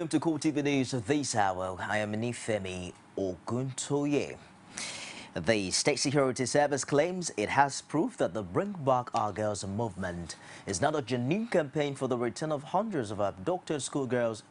Welcome to CoreTV News this hour. I am Nifemi Oguntoye. The State Security Service claims it has proof that the Bring Back Our Girls movement is not a genuine campaign for the return of hundreds of abducted schoolgirls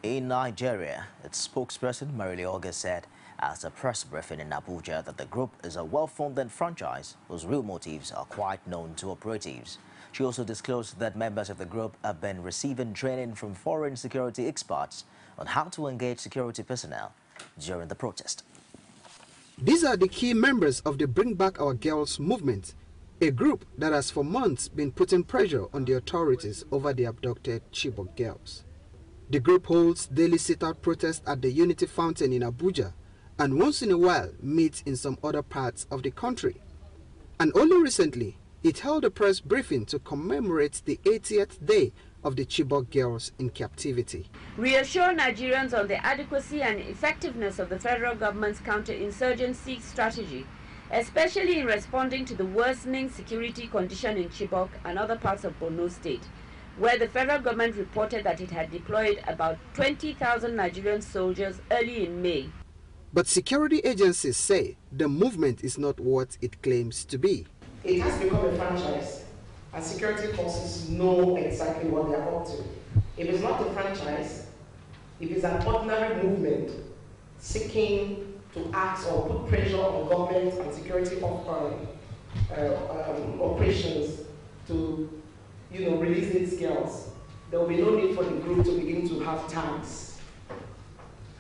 in Nigeria. Its spokesperson, Marily August, said at a press briefing in Abuja that the group is a well-funded franchise whose real motives are quite known to operatives. She also disclosed that members of the group have been receiving training from foreign security experts on how to engage security personnel during the protest. These are the key members of the Bring Back Our Girls movement, a group that has for months been putting pressure on the authorities over the abducted Chibok girls. The group holds daily sit-out protests at the Unity Fountain in Abuja and once in a while meets in some other parts of the country. And only recently, it held a press briefing to commemorate the 80th day of the Chibok girls in captivity. Reassure Nigerians on the adequacy and effectiveness of the federal government's counter-insurgency strategy, especially in responding to the worsening security condition in Chibok and other parts of Borno State, where the federal government reported that it had deployed about 20,000 Nigerian soldiers early in May. But security agencies say the movement is not what it claims to be. It has become a franchise, and security forces know exactly what they are up to. If it's not a franchise, if it's an ordinary movement seeking to act or put pressure on government and security operations to, release these girls, there will be no need for the group to begin to have tags,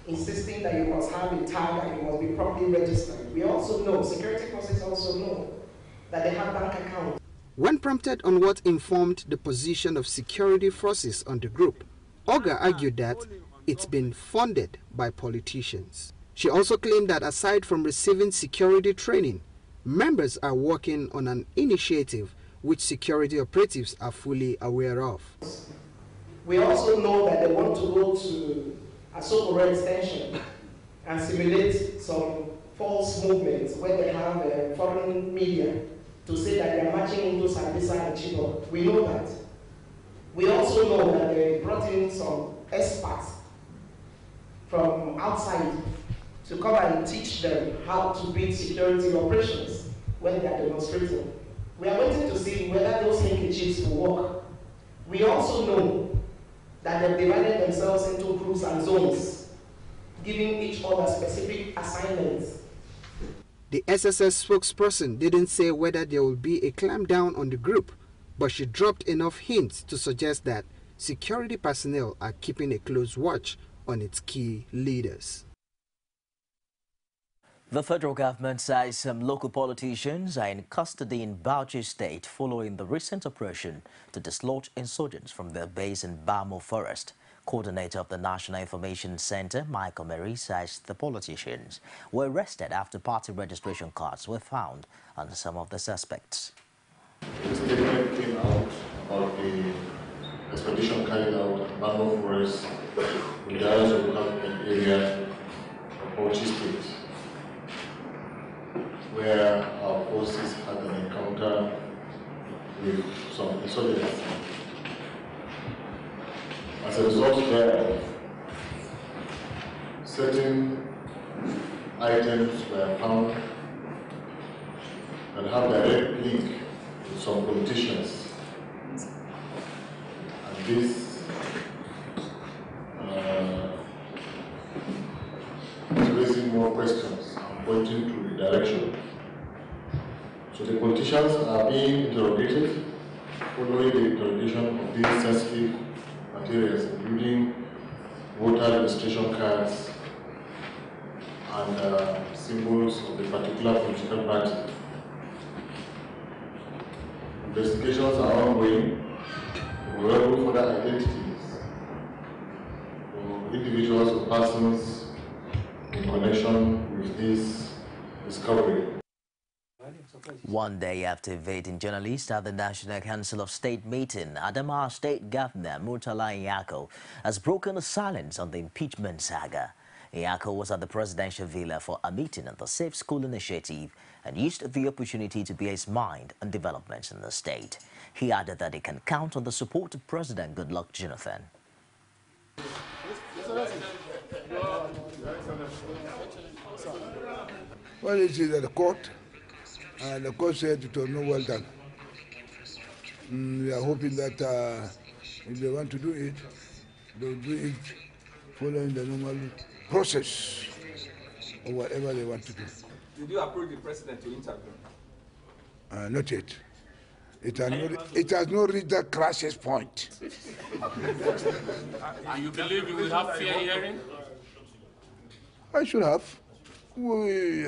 insisting that you must have a tag and you must be properly registered. We also know, security forces also know, that they have bank accounts. When prompted on what informed the position of security forces on the group, Oga argued that it's been funded by politicians. She also claimed that aside from receiving security training, members are working on an initiative which security operatives are fully aware of. We also know that they want to go to a so-called extension and simulate some false movements where they have foreign media to say that they are marching into Sambisa and Chibok. We know that. We also know that they brought in some experts from outside to come and teach them how to build security operations when they are demonstrating. We are waiting to see whether those handkerchiefs will work. We also know that they've divided themselves into groups and zones, giving each other specific assignments. The SSS spokesperson didn't say whether there will be a clampdown on the group, but she dropped enough hints to suggest that security personnel are keeping a close watch on its key leaders. The federal government says some local politicians are in custody in Bauchi State following the recent operation to dislodge insurgents from their base in Bamo Forest. Coordinator of the National Information Center, Michael Mary, says the politicians were arrested after party registration cards were found on some of the suspects. The statement came out about the expedition carried out at Bamo Forest in the Arizona government area of Bauchi State, where our forces had an encounter with some insurgents. As a result thereof, certain items were found that have direct link to some politicians. And this is raising more questions and pointing to the direction. So the politicians are being interrogated following the interrogation of these sensitive materials, including voter registration cards and symbols of the particular political party. Investigations are ongoing. We will look for further identities of individuals or persons in connection with this discovery. One day after evading journalists at the National Council of State meeting, Adamawa State Governor Murtala Nyako has broken the silence on the impeachment saga. Nyako was at the presidential villa for a meeting on the Safe School Initiative and used the opportunity to be his mind on developments in the state. He added that he can count on the support of President Goodluck Jonathan. Well, it is at the court, and the court said it was not well done. We are hoping that if they want to do it, they will do it following the normal process or whatever they want to do. Did you approve the president to interview? Not yet. It has not reached that crisis point. And you believe you will have fair hearing? I should have. We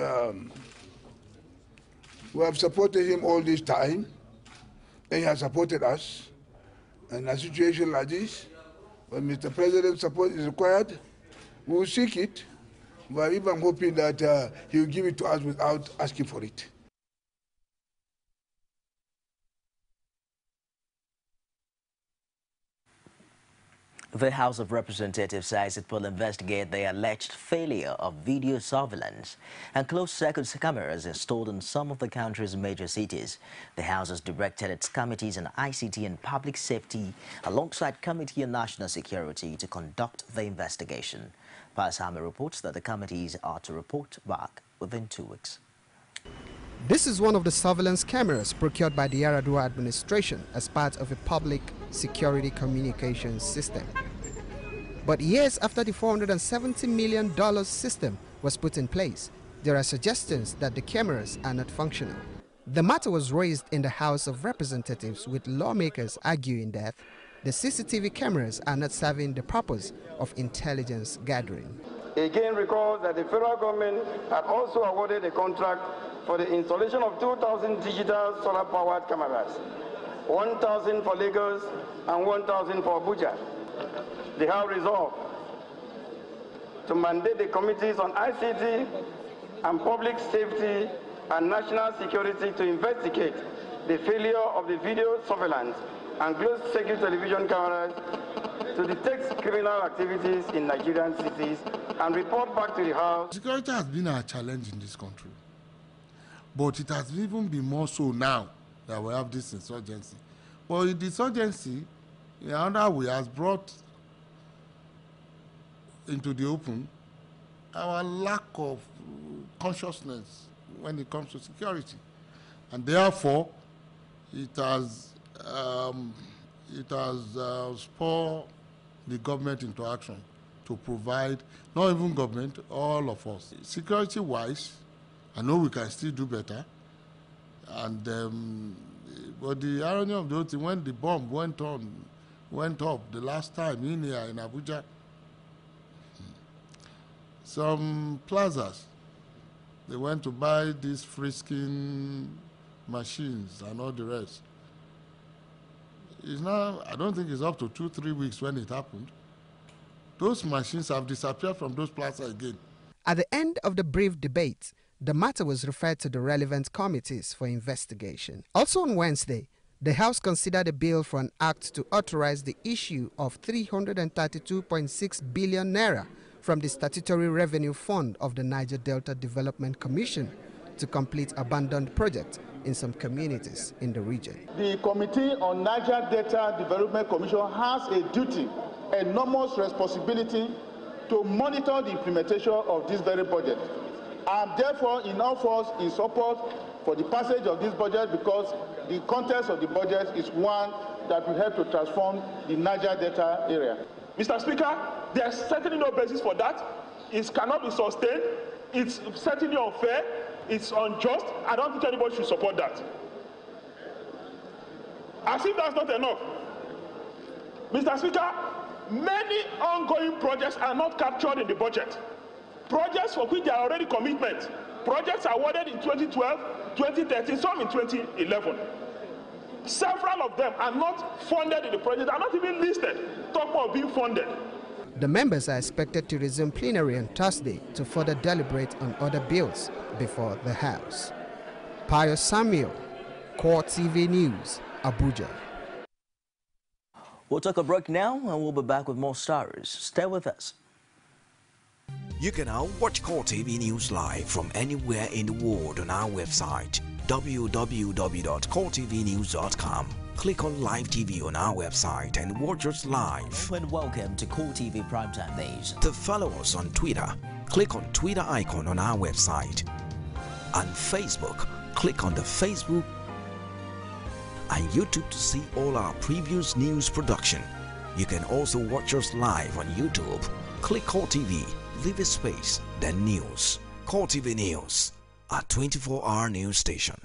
have supported him all this time, and he has supported us. And in a situation like this, when Mr. President's support is required, we will seek it. But even hoping that he will give it to us without asking for it. The House of Representatives says it will investigate the alleged failure of video surveillance and closed-circuit cameras installed in some of the country's major cities. The House has directed its committees on ICT and public safety alongside Committee on National Security to conduct the investigation. Pasami reports that the committees are to report back within 2 weeks. This is one of the surveillance cameras procured by the Yar'Adua administration as part of a public security communications system. But years after the $470 million system was put in place, there are suggestions that the cameras are not functional. The matter was raised in the House of Representatives, with lawmakers arguing that the CCTV cameras are not serving the purpose of intelligence gathering. Again, recall that the federal government had also awarded a contract for the installation of 2,000 digital solar-powered cameras, 1,000 for Lagos and 1,000 for Abuja. They have resolved to mandate the committees on ICT and public safety and national security to investigate the failure of the video surveillance and closed-circuit television cameras to detect criminal activities in Nigerian cities and report back to the House. Security has been a challenge in this country, but it has even been more so now that we have this insurgency. But the insurgency, in another way, has brought into the open our lack of consciousness when it comes to security, and therefore it has spurred the government into action to provide, not even government, all of us. Security-wise, I know we can still do better, and but the irony of the whole thing, when the bomb went up the last time in here in Abuja, some plazas, they went to buy these frisking machines and all the rest. It's now, I don't think it's up to 2-3 weeks when it happened. Those machines have disappeared from those plazas again. At the end of the brief debate, the matter was referred to the relevant committees for investigation. Also on Wednesday, the House considered a bill for an act to authorize the issue of 332.6 billion naira from the Statutory Revenue Fund of the Niger Delta Development Commission to complete abandoned projects in some communities in the region. The Committee on Niger Delta Development Commission has a duty, enormous responsibility to monitor the implementation of this very budget. I am therefore in all force in support for the passage of this budget, because the context of the budget is one that will help to transform the Niger Delta area. Mr. Speaker, there is certainly no basis for that. It cannot be sustained. It's certainly unfair. It's unjust. I don't think anybody should support that. As if that's not enough, Mr. Speaker, many ongoing projects are not captured in the budget. Projects for which there are already commitments. Projects awarded in 2012, 2013, some in 2011. Several of them are not funded in the project, are not even listed. Talk about being funded. The members are expected to resume plenary on Thursday to further deliberate on other bills before the House. Pius Samuel, CoreTV News, Abuja. We'll take a break now and we'll be back with more stories. Stay with us. You can now watch CoreTV News live from anywhere in the world on our website, www.coretvnews.com. Click on Live TV on our website and watch us live. And welcome to CoreTV Primetime Days. To follow us on Twitter, click on Twitter icon on our website. On Facebook, click on the Facebook and YouTube to see all our previous news production. You can also watch us live on YouTube. Click CoreTV, leave a space, then News. CoreTV News, a 24-hour news station.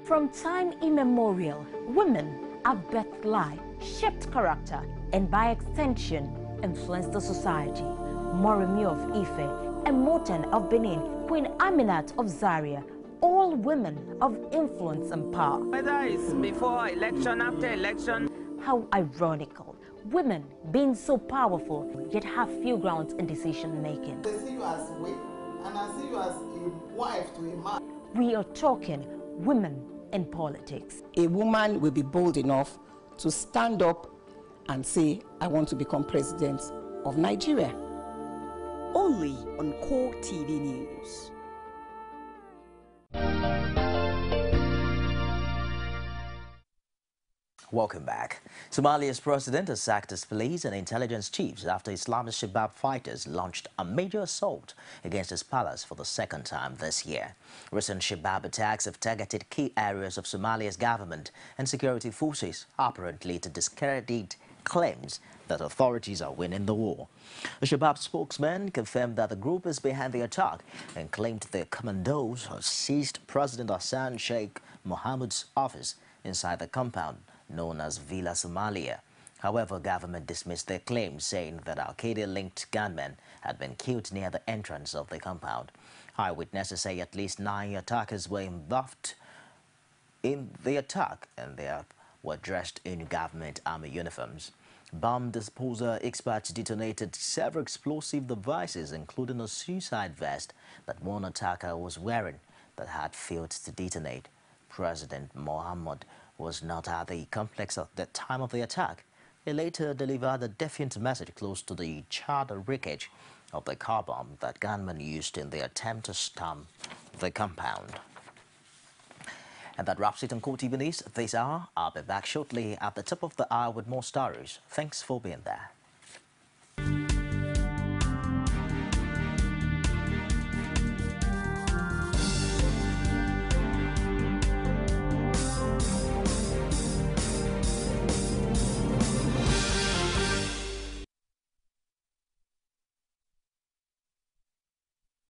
From time immemorial, women have birthed life, shaped character, and by extension, influenced the society. Moremi of Ife, Emoten of Benin, Queen Aminat of Zaria, all women of influence and power. Whether it's before election, after election. How ironical. Women being so powerful, yet have few grounds in decision making. They see you as a wife, and I see you as a wife to a man. We are talking women in politics. A woman will be bold enough to stand up and say, I want to become president of Nigeria. Only on CoreTV News. Welcome back. Somalia's president has sacked his police and intelligence chiefs after Islamist Shabab fighters launched a major assault against his palace for the second time this year. Recent Shabab attacks have targeted key areas of Somalia's government and security forces, apparently to discredit claims that authorities are winning the war. A Shabab spokesman confirmed that the group is behind the attack and claimed the commandos have seized President Hassan Sheikh Mohammed's office inside the compound known as Villa Somalia. However, government dismissed their claims, saying that Al-Qaeda-linked gunmen had been killed near the entrance of the compound. Eyewitnesses say at least 9 attackers were involved in the attack, and they were dressed in government army uniforms. Bomb disposal experts detonated several explosive devices, including a suicide vest that one attacker was wearing that had failed to detonate. President Mohammed was not at the complex at the time of the attack. He later delivered a defiant message close to the charred wreckage of the car bomb that gunmen used in the attempt to storm the compound. And that wraps it on CoreTV News this hour. I'll be back shortly at the top of the hour with more stories. Thanks for being there.